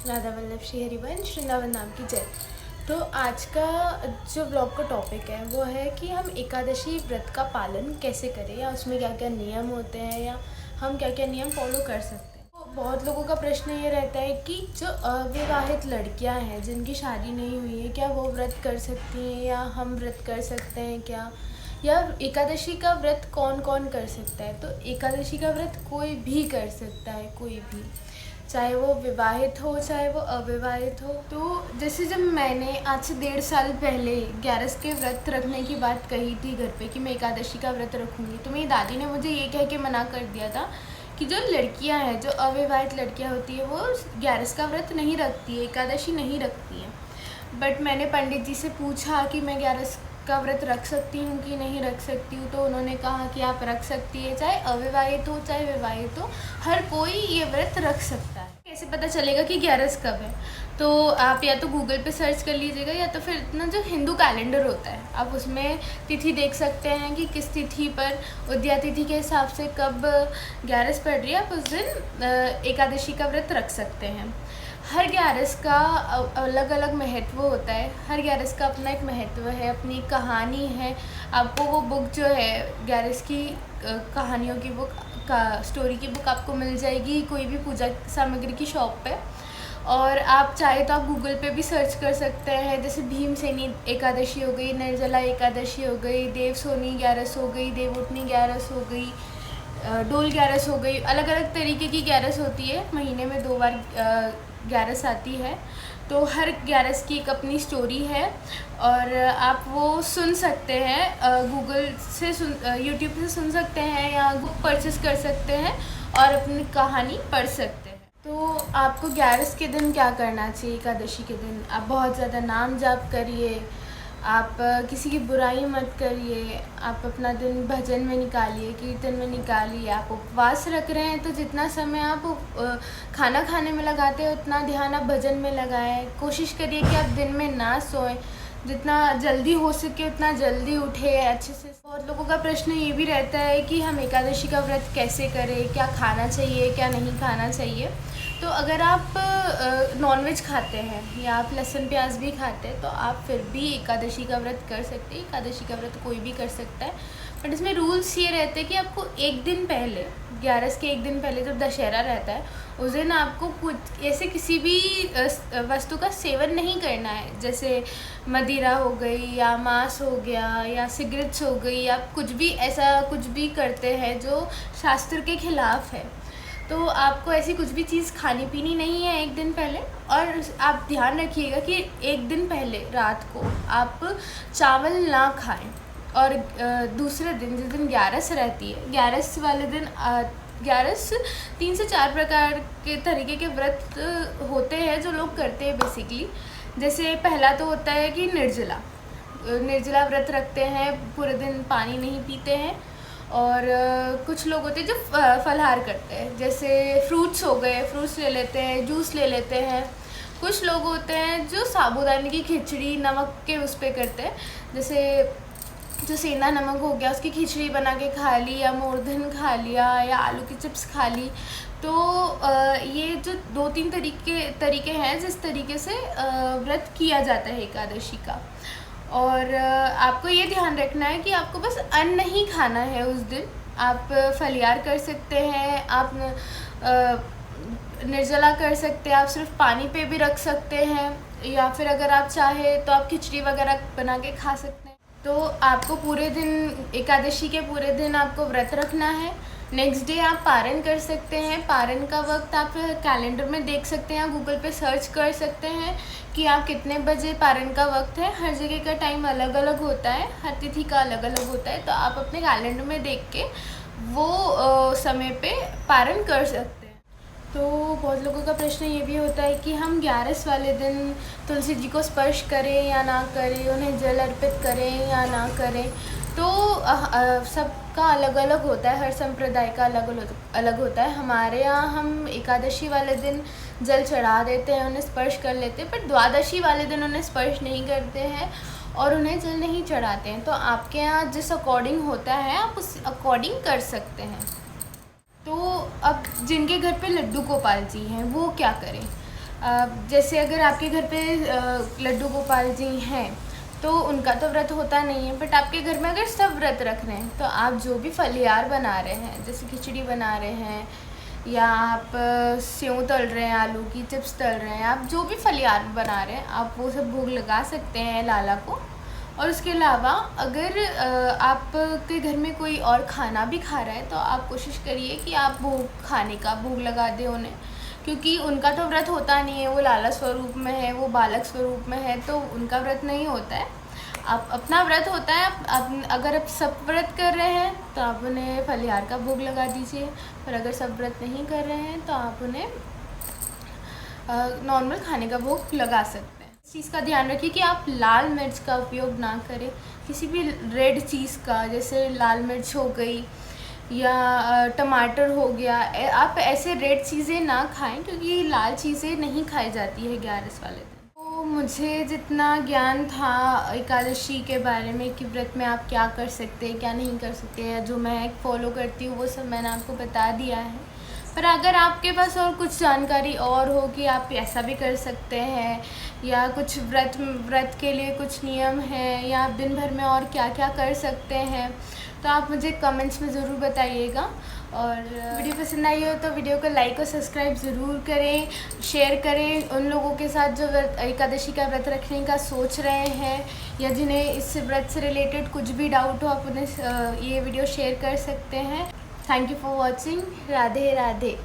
राधा वल्लभ श्री हरिवंश वृंदावन नाम की जय। तो आज का जो ब्लॉग का टॉपिक है वो है कि हम एकादशी व्रत का पालन कैसे करें, या उसमें क्या क्या नियम होते हैं, या हम क्या क्या नियम फॉलो कर सकते हैं। तो बहुत लोगों का प्रश्न ये रहता है कि जो अविवाहित लड़कियां हैं जिनकी शादी नहीं हुई है, क्या वो व्रत कर सकती हैं, या हम व्रत कर सकते हैं क्या, या एकादशी का व्रत कौन कौन कर सकता है। तो एकादशी का व्रत कोई भी कर सकता है, कोई भी, चाहे वो विवाहित हो चाहे वो अविवाहित हो। तो जैसे जब मैंने आज से 1.5 साल पहले 11 के व्रत रखने की बात कही थी घर पे कि मैं एकादशी का व्रत रखूँगी, तो मेरी दादी ने मुझे ये कह के मना कर दिया था कि जो लड़कियां हैं, जो अविवाहित लड़कियां होती है, वो 11 का व्रत नहीं रखती है, एकादशी नहीं रखती हैं। बट मैंने पंडित जी से पूछा कि मैं 11 का व्रत रख सकती हूँ कि नहीं रख सकती हूँ, तो उन्होंने कहा कि आप रख सकती है, चाहे अविवाहित हो चाहे विवाहित हो, हर कोई ये व्रत रख सकता है। कैसे पता चलेगा कि 11 कब है? तो आप या तो गूगल पे सर्च कर लीजिएगा, या तो फिर इतना जो हिंदू कैलेंडर होता है आप उसमें तिथि देख सकते हैं कि किस तिथि पर, उदया तिथि के हिसाब से कब 11 पड़ रही है, आप उस दिन एकादशी का व्रत रख सकते हैं। हर 11 का अलग अलग महत्व होता है, हर 11 का अपना एक महत्व है, अपनी कहानी है। आपको वो बुक जो है 11 की कहानियों की बुक का स्टोरी की बुक आपको मिल जाएगी कोई भी पूजा सामग्री की शॉप पे। और आप चाहे तो आप गूगल पे भी सर्च कर सकते हैं, जैसे भीमसेनी एकादशी हो गई, निर्जला एकादशी हो गई, देवसोनी 11 हो गई, देवउठनी 11 हो गई, डोल 11 हो गई। अलग अलग तरीके की 11 होती है, महीने में 2 बार 11 आती है। तो हर 11 की एक अपनी स्टोरी है, और आप वो सुन सकते हैं, गूगल से यूट्यूब से सुन सकते हैं, या बुक परचेस कर सकते हैं और अपनी कहानी पढ़ सकते हैं। तो आपको 11 के दिन क्या करना चाहिए? एकादशी के दिन आप बहुत ज़्यादा नाम जाप करिए, आप किसी की बुराई मत करिए, आप अपना दिन भजन में निकालिए, कीर्तन में निकालिए। आप उपवास रख रहे हैं तो जितना समय आप खाना खाने में लगाते हैं उतना ध्यान आप भजन में लगाएं। कोशिश करिए कि आप दिन में ना सोएं, जितना जल्दी हो सके उतना जल्दी उठे अच्छे से। बहुत लोगों का प्रश्न ये भी रहता है कि हम एकादशी का व्रत कैसे करें, क्या खाना चाहिए क्या नहीं खाना चाहिए। तो अगर आप नॉनवेज खाते हैं या आप लहसुन प्याज भी खाते हैं तो आप फिर भी एकादशी का व्रत कर सकते हैं। एकादशी का व्रत कोई भी कर सकता है, बट इसमें रूल्स ये रहते हैं कि आपको एक दिन पहले, 11 के एक दिन पहले जब दशहरा रहता है उस दिन आपको कुछ ऐसे किसी भी वस्तु का सेवन नहीं करना है, जैसे मदिरा हो गई या मांस हो गया या सिगरेट्स हो गई, या कुछ भी ऐसा कुछ भी करते हैं जो शास्त्र के खिलाफ है। तो आपको ऐसी कुछ भी चीज़ खानी पीनी नहीं है एक दिन पहले। और आप ध्यान रखिएगा कि एक दिन पहले रात को आप चावल ना खाएं। और दूसरे दिन जिस दिन 11 रहती है, 11 वाले दिन 11 3 से 4 प्रकार के तरीके के व्रत होते हैं जो लोग करते हैं बेसिकली। जैसे पहला तो होता है कि निर्जला व्रत रखते हैं, पूरे दिन पानी नहीं पीते हैं। और कुछ लोग होते हैं जो फलाहार करते हैं, जैसे फ्रूट्स हो गए, फ्रूट्स ले लेते हैं, जूस ले लेते हैं। कुछ लोग होते हैं जो साबूदाने की खिचड़ी नमक के उस पर करते हैं, जैसे जो सेंधा नमक हो गया उसकी खिचड़ी बना के खा ली, या मूर्धन खा लिया, या आलू की चिप्स खा ली। तो ये जो 2-3 तरीके हैं जिस तरीके से व्रत किया जाता है एकादशी का। और आपको ये ध्यान रखना है कि आपको बस अन्न नहीं खाना है उस दिन। आप फलियार कर सकते हैं, आप निर्जला कर सकते हैं, आप सिर्फ पानी पे भी रख सकते हैं, या फिर अगर आप चाहें तो आप खिचड़ी वगैरह बना के खा सकते हैं। तो आपको पूरे दिन, एकादशी के पूरे दिन आपको व्रत रखना है। नेक्स्ट डे आप पारण कर सकते हैं। पारण का वक्त आप कैलेंडर में देख सकते हैं, गूगल पे सर्च कर सकते हैं कि आप कितने बजे पारण का वक्त है। हर जगह का टाइम अलग अलग होता है, हर तिथि का अलग अलग होता है, तो आप अपने कैलेंडर में देख के वो समय पे पारण कर सकते हैं। तो बहुत लोगों का प्रश्न ये भी होता है कि हम 11 वाले दिन तुलसी जी को स्पर्श करें या ना करें, उन्हें जल अर्पित करें या ना करें। तो सबका अलग अलग होता है, हर संप्रदाय का अलग अलग होता है। हमारे यहाँ हम एकादशी वाले दिन जल चढ़ा देते हैं, उन्हें स्पर्श कर लेते हैं, पर द्वादशी वाले दिन उन्हें स्पर्श नहीं करते हैं और उन्हें जल नहीं चढ़ाते हैं। तो आपके यहाँ जिस अकॉर्डिंग होता है आप उस अकॉर्डिंग कर सकते हैं। तो अब जिनके घर पे लड्डू गोपाल जी हैं वो क्या करें? जैसे अगर आपके घर पे लड्डू गोपाल जी हैं तो उनका तो व्रत होता नहीं है, बट आपके घर में अगर सब व्रत रख रहे हैं तो आप जो भी फलियार बना रहे हैं, जैसे खिचड़ी बना रहे हैं या आप सेव तल रहे हैं, आलू की चिप्स तल रहे हैं, आप जो भी फलियार बना रहे हैं आप वो सब भोग लगा सकते हैं लाला को। और उसके अलावा अगर आपके घर में कोई और खाना भी खा रहा है तो आप कोशिश करिए कि आप भोग खाने का भोग लगा दें उन्हें, क्योंकि उनका तो व्रत होता नहीं है, वो लाला स्वरूप में है, वो बालक स्वरूप में है, तो उनका व्रत नहीं होता है। आप अपना व्रत होता है। आप अगर आप सब व्रत कर रहे हैं तो आप उन्हें फलिहार का भोग लगा दीजिए, पर अगर सब व्रत नहीं कर रहे हैं तो आप उन्हें नॉर्मल खाने का भोग लगा सकते हैं। इस चीज़ का ध्यान रखिए कि आप लाल मिर्च का उपयोग ना करें, किसी भी रेड चीज़ का, जैसे लाल मिर्च हो गई या टमाटर हो गया, आप ऐसे रेड चीज़ें ना खाएं, क्योंकि लाल चीज़ें नहीं खाई जाती है 11 वाले दिन। तो मुझे जितना ज्ञान था एकादशी के बारे में कि व्रत में आप क्या कर सकते हैं क्या नहीं कर सकते, या जो मैं फॉलो करती हूँ वो सब मैंने आपको बता दिया है। पर अगर आपके पास और कुछ जानकारी और हो कि आप ऐसा भी कर सकते हैं, या कुछ व्रत के लिए कुछ नियम हैं, या आप दिन भर में और क्या क्या कर सकते हैं, तो आप मुझे कमेंट्स में ज़रूर बताइएगा। और वीडियो पसंद आई हो तो वीडियो को लाइक और सब्सक्राइब ज़रूर करें, शेयर करें उन लोगों के साथ जो एकादशी का व्रत रखने का सोच रहे हैं, या जिन्हें इस व्रत से रिलेटेड कुछ भी डाउट हो आप उन्हें ये वीडियो शेयर कर सकते हैं। Thank you for watching. Radhe Radhe.